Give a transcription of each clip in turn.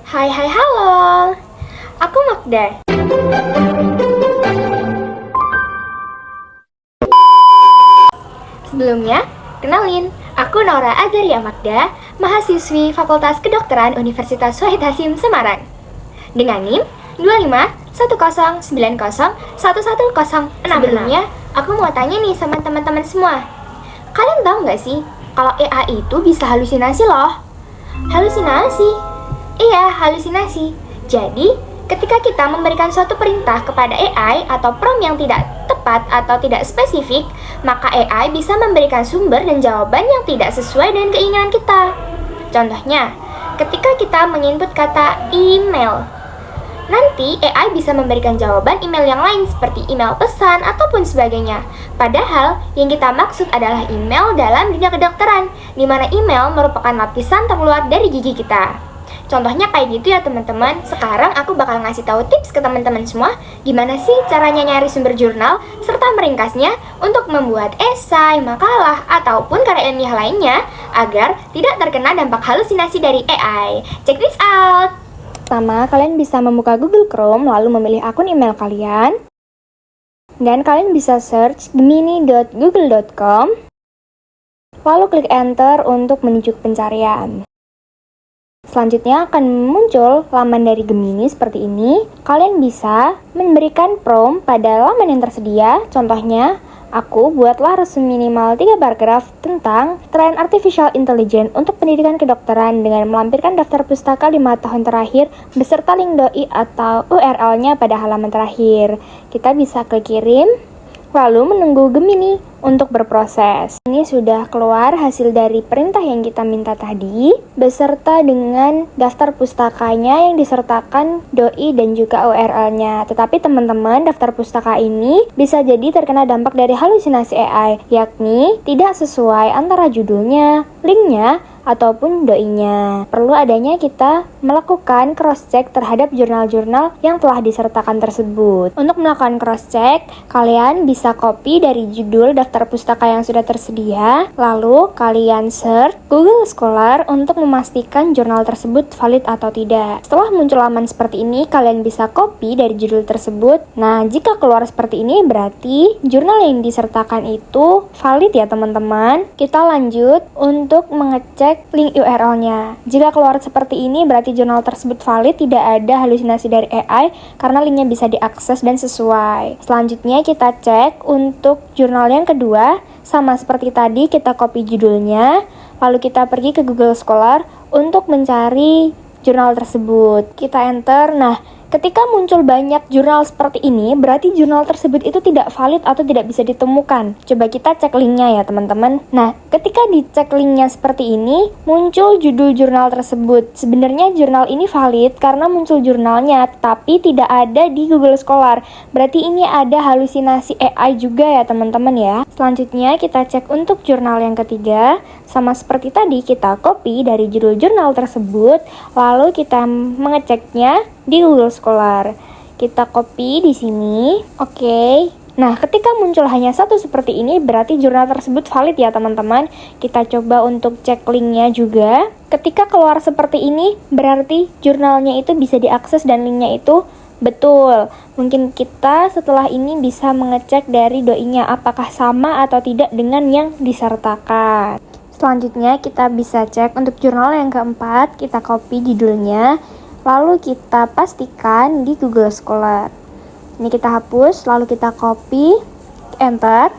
Hai hai halo, aku Magda. Sebelumnya, kenalin, aku Nora Azaria Magda, mahasiswi Fakultas Kedokteran Universitas Wahid Hasim Semarang. Dengan NIM 2510901106. Sebelumnya, aku mau tanya nih sama teman-teman semua. Kalian tahu nggak sih, kalau AI itu bisa halusinasi loh? Halusinasi? Iya, halusinasi. Jadi, ketika kita memberikan suatu perintah kepada AI atau prompt yang tidak tepat atau tidak spesifik, maka AI bisa memberikan sumber dan jawaban yang tidak sesuai dengan keinginan kita. Contohnya, ketika kita menginput kata email, nanti AI bisa memberikan jawaban email yang lain seperti email pesan ataupun sebagainya. Padahal yang kita maksud adalah email dalam dunia kedokteran, di mana email merupakan lapisan terluar dari gigi kita. Contohnya kayak gitu ya teman-teman. Sekarang aku bakal ngasih tahu tips ke teman-teman semua gimana sih caranya nyari sumber jurnal serta meringkasnya untuk membuat esai, makalah, ataupun karya ilmiah lainnya agar tidak terkena dampak halusinasi dari AI. Check this out! Pertama, kalian bisa membuka Google Chrome lalu memilih akun email kalian. Dan kalian bisa search gemini.google.com. Lalu klik enter untuk menuju ke pencarian. Selanjutnya akan muncul laman dari Gemini seperti ini. Kalian bisa memberikan prompt pada laman yang tersedia. Contohnya, aku buatlah resume minimal 3 paragraf tentang tren artificial intelligence untuk pendidikan kedokteran dengan melampirkan daftar pustaka 5 tahun terakhir beserta link doi atau URL-nya pada halaman terakhir. Kita bisa klik kirim, lalu menunggu Gemini untuk berproses. Ini sudah keluar hasil dari perintah yang kita minta tadi, beserta dengan daftar pustakanya yang disertakan doi dan juga URL-nya. Tetapi teman-teman, daftar pustaka ini bisa jadi terkena dampak dari halusinasi AI, yakni tidak sesuai antara judulnya, linknya, ataupun doi-nya. Perlu adanya kita melakukan cross-check terhadap jurnal-jurnal yang telah disertakan tersebut. Untuk melakukan cross-check, kalian bisa copy dari judul daftar pustaka yang sudah tersedia, lalu kalian search Google Scholar untuk memastikan jurnal tersebut valid atau tidak. Setelah muncul laman seperti ini, kalian bisa copy dari judul tersebut. Nah, jika keluar seperti ini, berarti jurnal yang disertakan itu valid ya teman-teman. Kita lanjut untuk mengecek link URL-nya. Jika keluar seperti ini, berarti jurnal tersebut valid, tidak ada halusinasi dari AI karena linknya bisa diakses dan sesuai. Selanjutnya kita cek untuk jurnal yang kedua, sama seperti tadi kita copy judulnya, lalu kita pergi ke Google Scholar untuk mencari jurnal tersebut. Kita enter. Nah, ketika muncul banyak jurnal seperti ini, berarti jurnal tersebut itu tidak valid atau tidak bisa ditemukan. Coba kita cek linknya ya teman-teman. Nah, ketika dicek linknya seperti ini, muncul judul jurnal tersebut. Sebenarnya jurnal ini valid karena muncul jurnalnya, tapi tidak ada di Google Scholar. Berarti ini ada halusinasi AI juga ya teman-teman ya. Selanjutnya kita cek untuk jurnal yang ketiga. Sama seperti tadi, kita copy dari judul jurnal tersebut, lalu kita mengeceknya di Google Scholar. Kita copy di sini. Oke. Nah, ketika muncul hanya satu seperti ini, berarti jurnal tersebut valid ya teman-teman. Kita coba untuk cek linknya juga. Ketika keluar seperti ini, berarti jurnalnya itu bisa diakses dan linknya itu betul. Mungkin kita setelah ini bisa mengecek dari doi-nya apakah sama atau tidak dengan yang disertakan. Selanjutnya kita bisa cek untuk jurnal yang keempat. Kita copy judulnya, lalu kita pastikan di Google Scholar. Ini kita hapus, lalu kita copy, enter.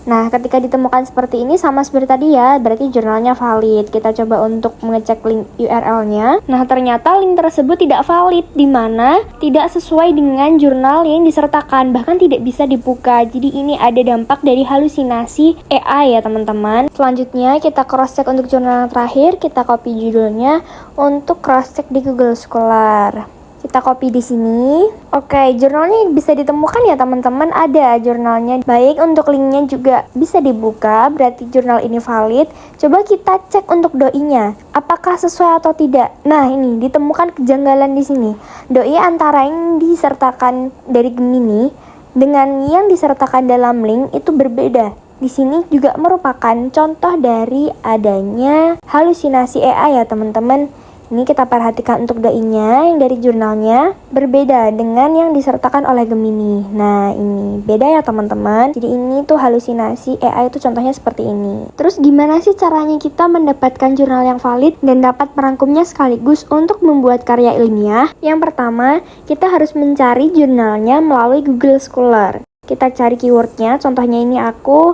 Nah, ketika ditemukan seperti ini sama seperti tadi ya, berarti jurnalnya valid. Kita coba untuk mengecek link URL-nya. Nah, ternyata link tersebut tidak valid, di mana tidak sesuai dengan jurnal yang disertakan, bahkan tidak bisa dibuka. Jadi ini ada dampak dari halusinasi AI ya teman-teman. Selanjutnya kita cross-check untuk jurnal yang terakhir, kita copy judulnya untuk cross-check di Google Scholar. Kita copy di sini. Oke, jurnalnya bisa ditemukan ya teman-teman, ada jurnalnya. Baik, untuk linknya juga bisa dibuka, berarti jurnal ini valid. Coba kita cek untuk doi-nya, apakah sesuai atau tidak. Nah, ini ditemukan kejanggalan di sini. Doi antara yang disertakan dari Gemini dengan yang disertakan dalam link itu berbeda. Di sini juga merupakan contoh dari adanya halusinasi AI ya teman-teman. Ini kita perhatikan untuk doi-nya yang dari jurnalnya berbeda dengan yang disertakan oleh Gemini. Nah, ini beda ya teman-teman. Jadi ini tuh halusinasi AI itu contohnya seperti ini. Terus gimana sih caranya kita mendapatkan jurnal yang valid dan dapat merangkumnya sekaligus untuk membuat karya ilmiah? Yang pertama, kita harus mencari jurnalnya melalui Google Scholar. Kita cari keywordnya, contohnya ini aku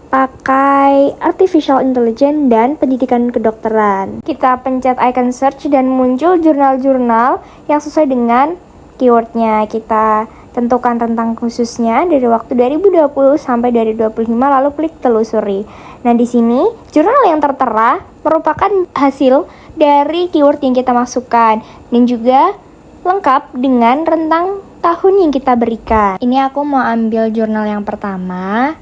pakai artificial intelligence dan pendidikan kedokteran. Kita pencet icon search dan muncul jurnal-jurnal yang sesuai dengan keywordnya. Kita tentukan tentang khususnya dari waktu 2020 sampai 2025 lalu klik telusuri. Nah, di sini jurnal yang tertera merupakan hasil dari keyword yang kita masukkan dan juga lengkap dengan rentang tahun yang kita berikan. Ini aku mau ambil jurnal yang pertama.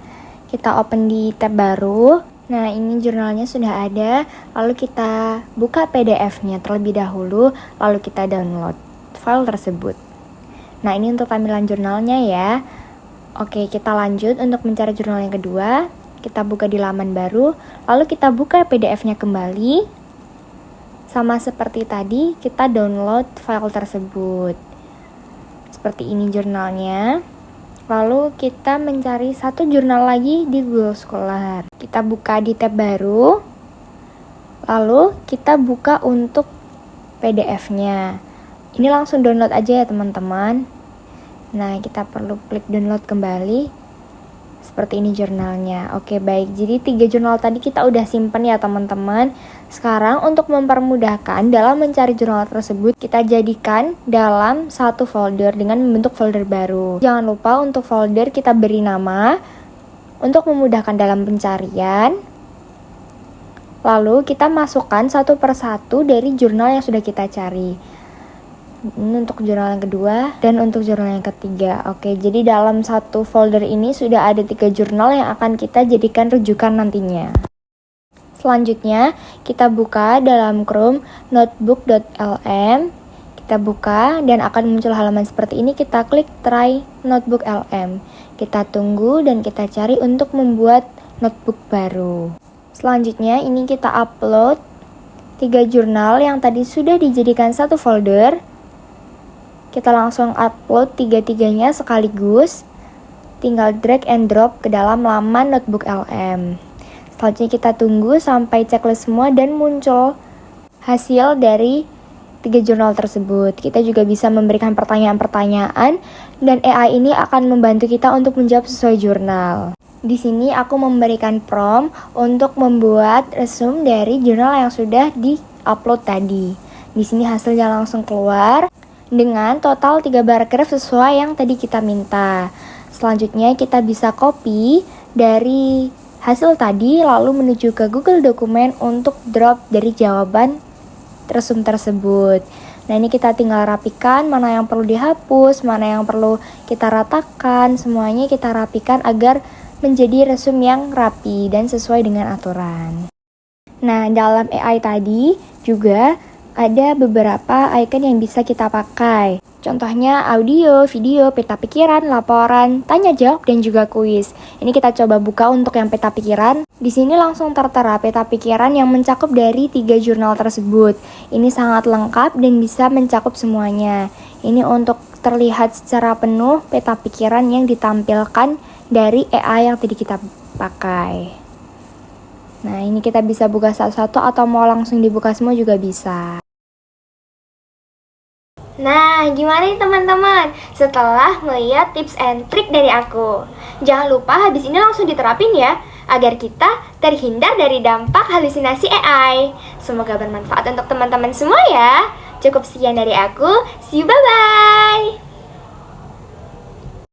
Kita open di tab baru. Nah, ini jurnalnya sudah ada. Lalu kita buka PDF-nya terlebih dahulu, lalu kita download file tersebut. Nah, ini untuk tampilan jurnalnya ya. Oke, kita lanjut untuk mencari jurnal yang kedua. Kita buka di laman baru, lalu kita buka PDF-nya kembali. Sama seperti tadi, kita download file tersebut. Seperti ini jurnalnya. Lalu kita mencari satu jurnal lagi di Google Scholar. Kita buka di tab baru. Lalu kita buka untuk PDF-nya. Ini langsung download aja ya teman-teman. Nah, kita perlu klik download kembali. Seperti ini jurnalnya. Oke, baik. Jadi 3 jurnal tadi kita udah simpen ya teman-teman. Sekarang untuk mempermudahkan dalam mencari jurnal tersebut, kita jadikan dalam satu folder dengan membentuk folder baru. Jangan lupa untuk folder kita beri nama untuk memudahkan dalam pencarian. Lalu kita masukkan satu persatu dari jurnal yang sudah kita cari. Ini untuk jurnal yang kedua dan untuk jurnal yang ketiga. Oke, jadi dalam satu folder ini sudah ada 3 jurnal yang akan kita jadikan rujukan nantinya. Selanjutnya, kita buka dalam Chrome notebook.lm. Kita buka dan akan muncul halaman seperti ini. Kita klik try notebook LM. Kita tunggu dan kita cari untuk membuat notebook baru. Selanjutnya, ini kita upload 3 jurnal yang tadi sudah dijadikan satu folder. Kita langsung upload 3-3-nya sekaligus. Tinggal drag and drop ke dalam laman notebook LM. Selanjutnya kita tunggu sampai checklist semua dan muncul hasil dari 3 jurnal tersebut. Kita juga bisa memberikan pertanyaan-pertanyaan dan AI ini akan membantu kita untuk menjawab sesuai jurnal. Di sini aku memberikan prompt untuk membuat resume dari jurnal yang sudah di-upload tadi. Di sini hasilnya langsung keluar dengan total 3 paragraf sesuai yang tadi kita minta. Selanjutnya kita bisa copy dari hasil tadi lalu menuju ke Google Dokumen untuk drop dari jawaban resume tersebut. Nah, ini kita tinggal rapikan mana yang perlu dihapus, mana yang perlu kita ratakan, semuanya kita rapikan agar menjadi resume yang rapi dan sesuai dengan aturan. Nah, dalam AI tadi juga ada beberapa icon yang bisa kita pakai. Contohnya audio, video, peta pikiran, laporan, tanya jawab, dan juga kuis. Ini kita coba buka untuk yang peta pikiran. Di sini langsung tertera peta pikiran yang mencakup dari 3 jurnal tersebut. Ini sangat lengkap dan bisa mencakup semuanya. Ini untuk terlihat secara penuh peta pikiran yang ditampilkan dari AI yang tadi kita pakai. Nah, ini kita bisa buka satu-satu atau mau langsung dibuka semua juga bisa. Nah, gimana nih teman-teman? Setelah melihat tips and trik dari aku, jangan lupa habis ini langsung diterapin ya, agar kita terhindar dari dampak halusinasi AI. Semoga bermanfaat untuk teman-teman semua ya. Cukup sekian dari aku, see you, bye-bye!